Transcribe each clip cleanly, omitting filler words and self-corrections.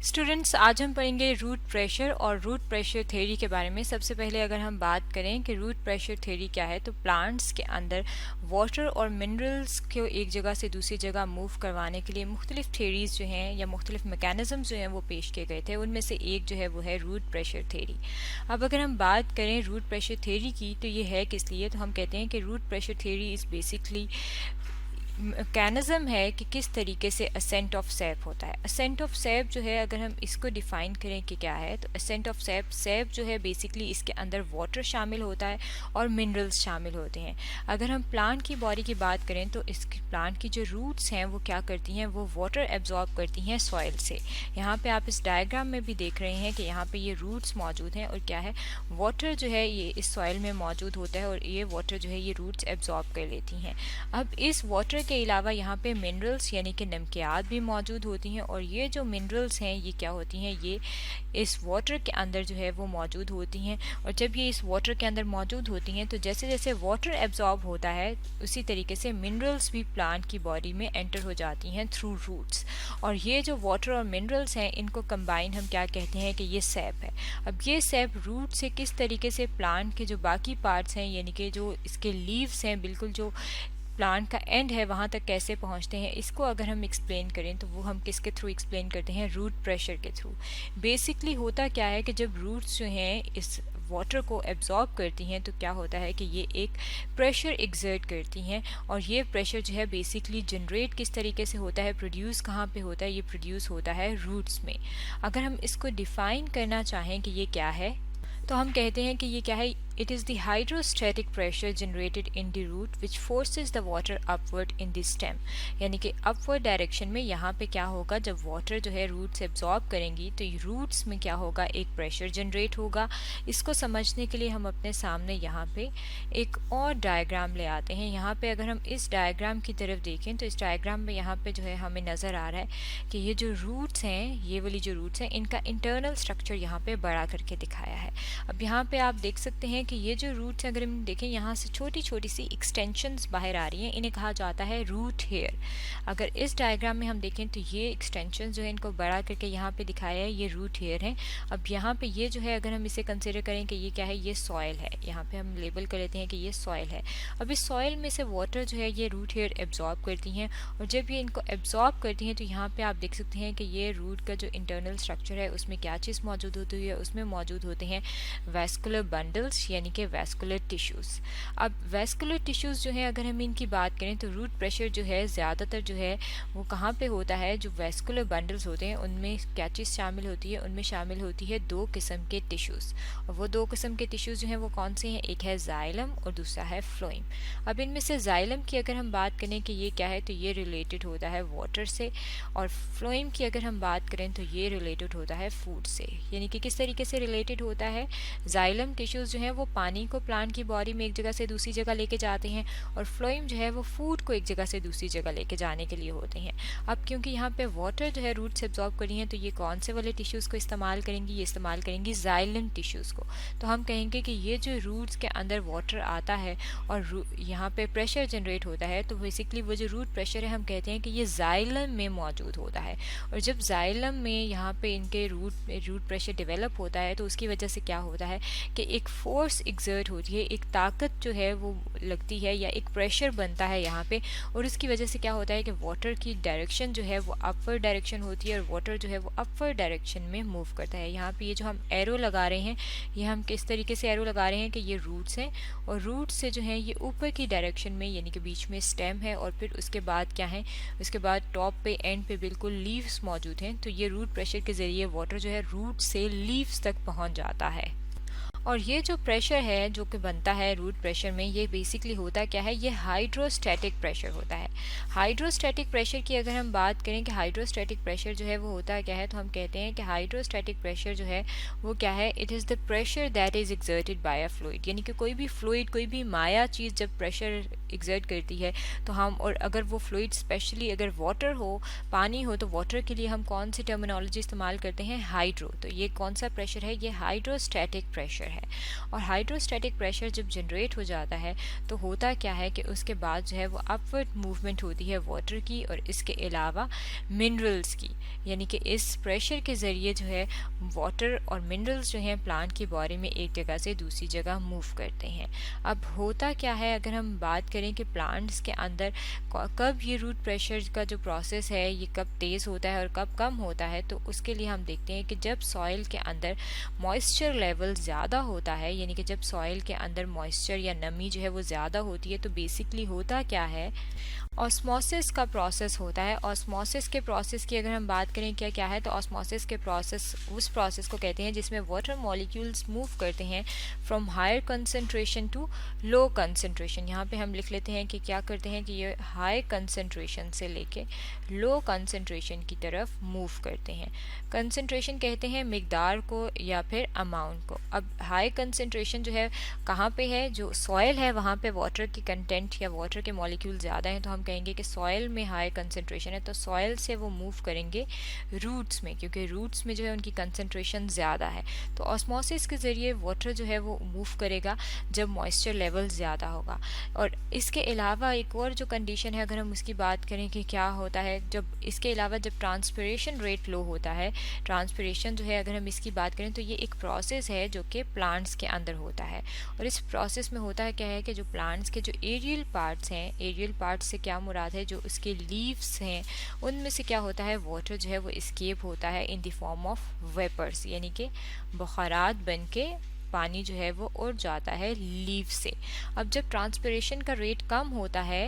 Students, आज हम पढ़ेंगे रूट प्रेशर और रूट प्रेशर थ्योरी के बारे में। सबसे पहले अगर हम बात करें कि रूट प्रेशर थ्योरी क्या है, तो प्लांट्स के अंदर वाटर और मिनरल्स को एक जगह से दूसरी जगह मूव करवाने के लिए मुख्तलिफ थ्योरीज जो हैं या मुख्तलिफ मैकेनिज्म जो हैं वो पेश किए गए थे। उनमें से एक जो है वो है रूट प्रेशर थ्योरी। अब अगर हम बात करें रूट प्रेशर थ्योरी की, तो ये है किस लिए, तो हम कहते हैं कि root pressure theory is basically mechanism है कि किस तरीके से असेंट ऑफ सैप होता है। असेंट ऑफ सैप जो है, अगर हम इसको डिफाइन करें कि क्या है, तो असेंट ऑफ सैप जो है बेसिकली इसके अंदर वाटर शामिल होता है और मिनरल्स शामिल होते हैं। अगर हम प्लांट की बॉडी की बात करें तो इस प्लांट की जो रूट्स हैं वो क्या करती हैं, वो वाटर एब्जॉर्ब करती हैं सॉइल से। यहाँ पे आप इस डायग्राम में भी देख रहे हैं कि यहाँ पे ये रूट्स मौजूद हैं और क्या है, वाटर जो है ये इस सॉइल में मौजूद होता है और ये वाटर जो है ये रूट्स एब्जॉर्ब कर लेती हैं। अब इस वाटर के अलावा यहाँ पे मिनरल्स यानी कि नमकियात भी मौजूद होती हैं और ये जो मिनरल्स हैं ये क्या होती हैं, ये इस वाटर के अंदर जो है वो मौजूद होती हैं। और जब ये इस वाटर के अंदर मौजूद होती हैं तो जैसे जैसे वाटर एब्जॉर्ब होता है उसी तरीके से मिनरल्स भी प्लांट की बॉडी में एंटर हो जाती हैं थ्रू रूट्स। और ये जो वाटर और मिनरल्स हैं इनको कंबाइन हम क्या कहते हैं कि ये सैप है। अब ये सैप रूट से किस तरीके से प्लांट के जो बाकी पार्ट्स हैं यानी कि जो इसके लीव्स हैं, बिल्कुल जो प्लांट का एंड है वहाँ तक कैसे पहुँचते हैं, इसको अगर हम एक्सप्लेन करें तो वो हम किसके थ्रू एक्सप्लेन करते हैं, रूट प्रेशर के थ्रू। बेसिकली होता क्या है कि जब रूट्स जो हैं इस वाटर को एब्जॉर्ब करती हैं तो क्या होता है कि ये एक प्रेशर एग्जर्ट करती हैं और ये प्रेशर जो है बेसिकली जनरेट किस तरीके से होता है, प्रोड्यूस कहाँ पे होता है, ये प्रोड्यूस होता है रूट्स में। अगर हम इसको डिफाइन करना चाहें कि ये क्या है, तो हम कहते हैं कि ये क्या है, it is the hydrostatic pressure generated in the root which forces the water upward in the stem. यानी कि अपवर्ड डायरेक्शन में यहाँ पे क्या होगा, जब वाटर जो है रूट से एब्जॉर्ब करेंगी तो रूट्स में क्या होगा, एक प्रेशर जनरेट होगा। इसको समझने के लिए हम अपने सामने यहाँ पे एक और डायग्राम ले आते हैं। यहाँ पे अगर हम इस डायग्राम की तरफ देखें तो इस डायग्राम में यहाँ पे जो है हमें नज़र आ रहा है कि ये जो रूट्स हैं, ये वाली जो रूट्स हैं, इनका इंटरनल स्ट्रक्चर यहाँ पे बड़ा करके दिखाया है। अब यहाँ पे आप देख सकते हैं कि ये जो रूट्स अगर हम देखें, यहाँ से छोटी छोटी सी एक्सटेंशंस बाहर आ रही हैं, इन्हें कहा जाता है रूट हेयर। अगर इस डायग्राम में हम देखें तो ये एक्सटेंशंस जो है इनको बड़ा करके यहाँ पे दिखाया है, ये रूट हेयर हैं। अब यहाँ पे ये जो है अगर हम इसे कंसिडर करें कि ये क्या है, ये सॉइल है, यहाँ पे हम लेबल कर लेते हैं कि ये सॉइल है। अब इस सॉइल में से वाटर जो है ये रूट हेयर एब्जॉर्ब करती हैं और जब ये इनको एब्जॉर्ब करती हैं तो यहाँ पे आप देख सकते हैं कि ये रूट का जो इंटरनल स्ट्रक्चर है उसमें क्या चीज़ मौजूद होती है, उसमें मौजूद होते हैं वैस्कुलर बंडल्स यानी कि वैस्कुलर टिश्यूज़। अब वैस्कुलर टिश्यूज़ जो है अगर हम इनकी बात करें तो रूट प्रेशर जो है ज़्यादातर जो है वो कहाँ पे होता है, जो वैस्कुलर बंडल्स होते हैं उनमें क्या चीज़ शामिल होती है, उनमें शामिल होती है दो किस्म के टिश्यूज़। और वो दो किस्म के टिश्यूज़ जो हैं वो कौन से हैं, एक है जाइलम और दूसरा है फ्लोइम। अब इनमें से जाइलम की अगर हम बात करें कि ये क्या है, तो ये रिलेटेड होता है वाटर से, और फ्लोइम की अगर हम बात करें तो ये रिलेटेड होता है फूड से। यानी कि किस तरीके से रिलेटेड होता है, जाइलम टिश्यूज़ जो हैं वो पानी को प्लांट की बॉडी में एक जगह से दूसरी जगह लेके जाते हैं और फ्लोइम जो है वो फूड को एक जगह से दूसरी जगह लेके जाने के लिए होते हैं। अब क्योंकि यहाँ पे वाटर जो है रूट से एब्जॉर्ब करी है तो ये कौन से वाले टिश्यूज़ को इस्तेमाल करेंगी, ये इस्तेमाल करेंगी जाइलम टिश्यूज़ को। तो हम कहेंगे कि ये जो रूट्स के अंदर वाटर आता है और यहाँ पे प्रेशर जनरेट होता है, तो बेसिकली वो जो रूट प्रेशर है हम कहते हैं कि ये जाइलम में मौजूद होता है। और जब जाइलम में यहाँ पे इनके रूट प्रेशर डेवलप होता है तो उसकी वजह से क्या होता है कि एक फोर्स एग्जर्ट होती है, एक ताकत जो है वो लगती है या एक प्रेशर बनता है यहाँ पे, और उसकी वजह से क्या होता है कि वाटर की डायरेक्शन जो है वो अपवर्ड डायरेक्शन होती है और वाटर जो है वो अपवर्ड डायरेक्शन में मूव करता है। यहाँ पे ये जो हम एरो लगा रहे हैं, ये हम किस तरीके से एरो लगा रहे हैं कि ये रूट्स हैं और रूट्स से जो है ये ऊपर की डायरेक्शन में यानी कि बीच में स्टेम है और फिर उसके बाद क्या है, उसके बाद टॉप पे एंड पे बिल्कुल लीव्स मौजूद हैं। तो ये रूट प्रेशर के ज़रिए वाटर जो है रूट से लीव्स तक पहुँच जाता है। और ये जो प्रेशर है जो कि बनता है रूट प्रेशर में, ये बेसिकली होता क्या है, ये हाइड्रोस्टैटिक प्रेशर होता है। हाइड्रोस्टैटिक प्रेशर की अगर हम बात करें कि हाइड्रोस्टैटिक प्रेशर जो है वो होता क्या है, तो हम कहते हैं कि हाइड्रोस्टैटिक प्रेशर जो है वो क्या है, it is the pressure that is exerted by a fluid. यानी कि कोई भी फ्लूइड, कोई भी माया चीज़ जब प्रेशर एक्सर्ट करती है तो हम, और अगर वो फ्लूइड स्पेशली अगर वाटर हो, पानी हो, तो वाटर के लिए हम कौन सी टर्मिनोलॉजी इस्तेमाल करते हैं, हाइड्रो। तो ये कौन सा प्रेशर है, ये हाइड्रोस्टैटिक प्रेशर है। और हाइड्रोस्टैटिक प्रेशर जब जनरेट हो जाता है तो होता क्या है कि उसके बाद जो है वो अपवर्ड मूवमेंट होती है वाटर की और इसके अलावा मिनरल्स की, यानी कि इस प्रेशर के ज़रिए जो है वाटर और मिनरल्स जो हैं प्लांट की बॉडी में एक जगह से दूसरी जगह मूव करते हैं। अब होता क्या है, अगर हम बात करें कि प्लांट्स के अंदर कब ये रूट प्रेशर का जो प्रोसेस है ये कब तेज़ होता है और कब कम होता है, तो उसके लिए हम देखते हैं कि जब सॉइल के अंदर मॉइस्चर लेवल ज़्यादा होता है, यानी कि जब सॉइल के अंदर मॉइस्चर या नमी जो है वो ज़्यादा होती है, तो बेसिकली होता क्या है, ऑस्मोसिस का प्रोसेस होता है। ऑस्मोसिस के प्रोसेस की अगर हम बात करें क्या क्या है, तो ऑस्मोसिस के प्रोसेस उस प्रोसेस को कहते हैं जिसमें वाटर मॉलिक्यूल्स मूव करते हैं from higher concentration to low concentration. यहाँ पे हम लिख लेते हैं कि क्या करते हैं कि ये हाई कंसंट्रेशन से लेके लो कंसंट्रेशन की तरफ मूव करते हैं। कंसंट्रेशन कहते हैं मिकदार को या फिर अमाउंट को। अब हाई कंसंट्रेशन जो है कहाँ पे है, जो सॉइल है वहाँ पे वाटर की कंटेंट या वाटर के मॉलिक्यूल ज़्यादा हैं, तो हम कहेंगे कि सॉइल में हाई कंसंट्रेशन है, तो सॉइल से वो मूव करेंगे रूट्स में, क्योंकि रूट्स में जो है उनकी कंसंट्रेशन ज़्यादा है। तो ऑस्मोसिस के ज़रिए वाटर जो है वो मूव करेगा जब मॉइस्चर लेवल ज़्यादा होगा। और इसके अलावा एक और जो कंडीशन है अगर हम उसकी बात करें कि क्या होता है, जब इसके अलावा जब ट्रांसपिरेशन रेट लो होता है, ट्रांसपिरेशन जो है अगर हम इसकी बात करें तो ये एक प्रोसेस है जो कि प्लांट्स के अंदर होता है। और इस प्रोसेस में होता है क्या है कि जो प्लांट्स के जो एरियल पार्ट्स हैं, एरियल पार्ट्स से क्या मुराद है, जो उसके लीव्स हैं उनमें से क्या होता है, वाटर जो है वो एस्केप होता है in the form of vapours, यानी कि बुखारात बन के पानी जो है वो उड़ जाता है लीव से। अब जब ट्रांसपिरेशन का रेट कम होता है,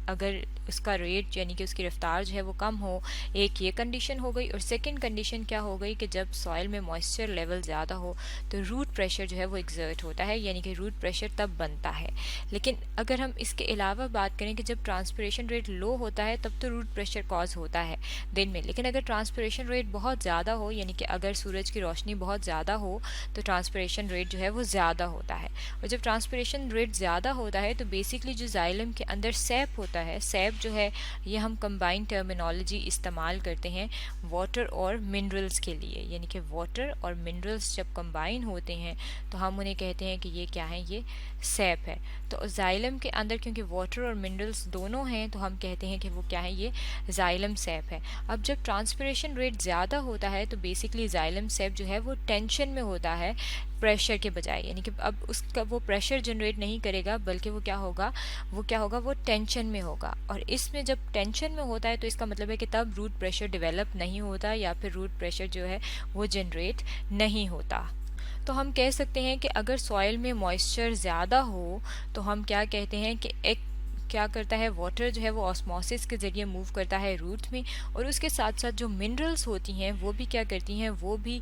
अगर उसका रेट यानी कि उसकी रफ्तार जो है वो कम हो, एक ये कंडीशन हो गई। और सेकंड कंडीशन क्या हो गई कि जब सॉइल में मॉइस्चर लेवल ज़्यादा हो तो रूट प्रेशर जो है वो एग्जर्ट होता है, यानी कि रूट प्रेशर तब बनता है। लेकिन अगर हम इसके अलावा बात करें कि जब ट्रांसपिरेशन रेट लो होता है तब तो रूट प्रेशर कॉज होता है दिन में, लेकिन अगर ट्रांसपिरेशन रेट बहुत ज़्यादा हो, यानी कि अगर सूरज की रोशनी बहुत ज़्यादा हो तो ट्रांसपिरेशन रेट जो है वो ज़्यादा होता है। और जब ट्रांसपिरेशन रेट ज़्यादा होता है तो बेसिकली जो जाइलम के अंदर सैप होता है, सैप जो है ये हम कंबाइंड टर्मिनोलॉजी इस्तेमाल करते हैं वाटर और मिनरल्स के लिए, यानी कि वाटर और मिनरल्स जब कंबाइन होते हैं तो हम उन्हें कहते हैं कि ये क्या है, ये सैप है। तो जाइलम के अंदर क्योंकि वाटर और मिनरल्स दोनों हैं तो हम कहते हैं कि वो क्या है, ये जाइलम सैप है। अब जब ट्रांसपिरेशन रेट ज़्यादा होता है तो बेसिकली जाइलम सैप जो है वो टेंशन में होता है प्रेशर के बजाय, यानी कि अब उसका वो प्रेशर जनरेट नहीं करेगा बल्कि वो क्या होगा, वो टेंशन में होगा। और इसमें जब टेंशन में होता है तो इसका मतलब है कि तब रूट प्रेशर डेवलप नहीं होता या फिर रूट प्रेशर जो है वो जनरेट नहीं होता। तो हम कह सकते हैं कि अगर सॉइल में मॉइस्चर ज़्यादा हो तो हम क्या कहते हैं कि एक क्या करता है, वाटर जो है वो ऑस्मोसिस के ज़रिए मूव करता है रूट में, और उसके साथ साथ जो मिनरल्स होती हैं वो भी क्या करती हैं, वो भी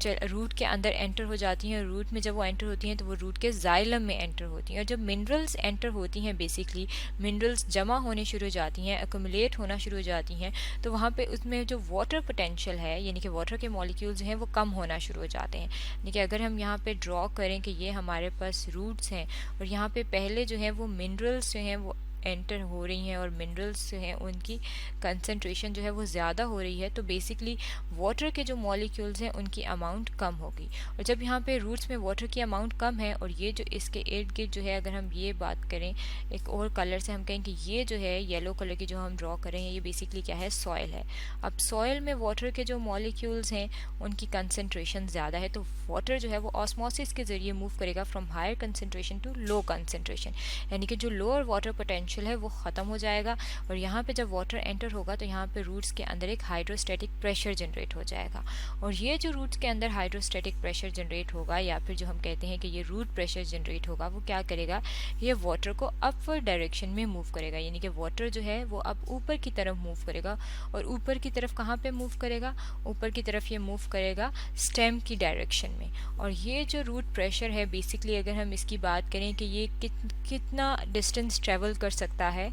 रूट के अंदर एंटर हो जाती हैं। रूट में जब वो एंटर होती हैं तो वो रूट के जाइलम में एंटर होती हैं। और जब मिनरल्स एंटर होती हैं, बेसिकली मिनरल्स जमा होने शुरू हो जाती हैं, एक्यूमुलेट होना शुरू हो जाती हैं, तो वहाँ पे उसमें जो वाटर पोटेंशियल है, यानी कि वाटर के मॉलिक्यूल्स हैं वो कम होना शुरू हो जाते हैं। यानी कि अगर हम यहाँ पे ड्रॉ करें कि ये हमारे पास रूट्स हैं और यहाँ पे पहले जो है वो मिनरल्स जो हैं वो एंटर हो रही हैं और मिनरल्स जो हैं उनकी कंसंट्रेशन जो है वो ज़्यादा हो रही है, तो बेसिकली वाटर के जो मॉलिक्यूल्स हैं उनकी अमाउंट कम होगी। और जब यहाँ पे रूट्स में वाटर की अमाउंट कम है और ये जो इसके इर्द गिर्द जो है, अगर हम ये बात करें एक और कलर से, हम कहें कि ये जो है येलो कलर की जो हम ड्रॉ करें ये बेसिकली क्या है, सॉइल है। अब सॉइल में वाटर के जो मॉलिक्यूल्स हैं उनकी कंसंट्रेशन ज़्यादा है, तो वाटर जो है वो ऑस्मोसिस के ज़रिए मूव करेगा from higher concentration to low concentration, यानी कि जो लोअर वाटर पोटेंशियल है वो ख़त्म हो जाएगा। और यहाँ पे जब वाटर एंटर होगा तो यहाँ पे रूट्स के अंदर एक हाइड्रोस्टैटिक प्रेशर जनरेट हो जाएगा। और ये जो रूट्स के अंदर हाइड्रोस्टैटिक प्रेशर जनरेट होगा, या फिर जो हम कहते हैं कि ये रूट प्रेशर जनरेट होगा, वो क्या करेगा, ये वाटर को अपवर्ड डायरेक्शन में मूव करेगा, यानी कि वाटर जो है वो अब ऊपर की तरफ मूव करेगा। और ऊपर की तरफ कहाँ पे मूव करेगा, ऊपर की तरफ ये मूव करेगा स्टेम की डायरेक्शन में। और ये जो रूट प्रेशर है, बेसिकली अगर हम इसकी बात करें कि ये कितना डिस्टेंस ट्रेवल कर सकता है,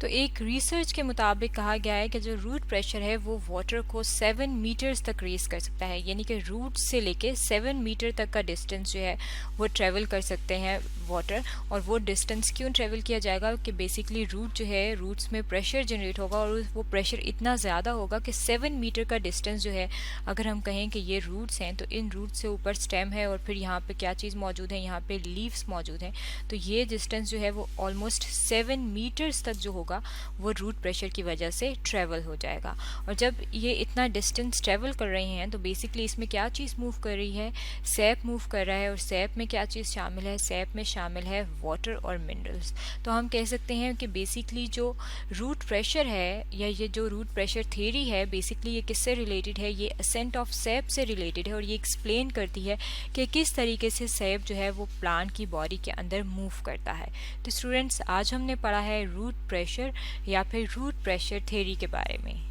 तो एक रिसर्च के मुताबिक कहा गया है कि जो रूट प्रेशर है वो वाटर को 7 मीटर्स तक रेस कर सकता है, यानी कि रूट से लेके 7 मीटर तक का डिस्टेंस जो है वो ट्रेवल कर सकते हैं वाटर। और वो डिस्टेंस क्यों ट्रेवल किया जाएगा कि बेसिकली रूट जो है, रूट्स में प्रेशर जनरेट होगा और वो प्रेशर इतना ज़्यादा होगा कि 7 मीटर का डिस्टेंस जो है, अगर हम कहें कि ये रूट्स हैं तो इन रूट्स से ऊपर स्टेम है और फिर यहाँ पे क्या चीज़ मौजूद है, यहाँ पे लीव्स मौजूद हैं, तो ये डिस्टेंस जो है वो ऑलमोस्ट 7 मीटर्स तक जो होगा वो रूट प्रेशर की वजह से ट्रेवल हो जाएगा। और जब ये इतना डिस्टेंस ट्रेवल कर रहे हैं तो बेसिकली इसमें क्या चीज़ मूव कर रही है, सैप मूव कर रहा है। और सैप में क्या चीज़ शामिल है, सैप में शामिल है वाटर और मिनरल्स। तो हम कह सकते हैं कि बेसिकली जो रूट प्रेशर है या ये जो रूट प्रेशर थ्योरी है, बेसिकली ये किससे रिलेटेड है, ये असेंट ऑफ सैप से रिलेटेड है। और ये एक्सप्लेन करती है कि किस तरीके से सैप जो है वो प्लांट की बॉडी के अंदर मूव करता है। तो स्टूडेंट्स, आज हमने पढ़ा है रूट प्रेशर या फिर रूट प्रेशर थ्योरी के बारे में।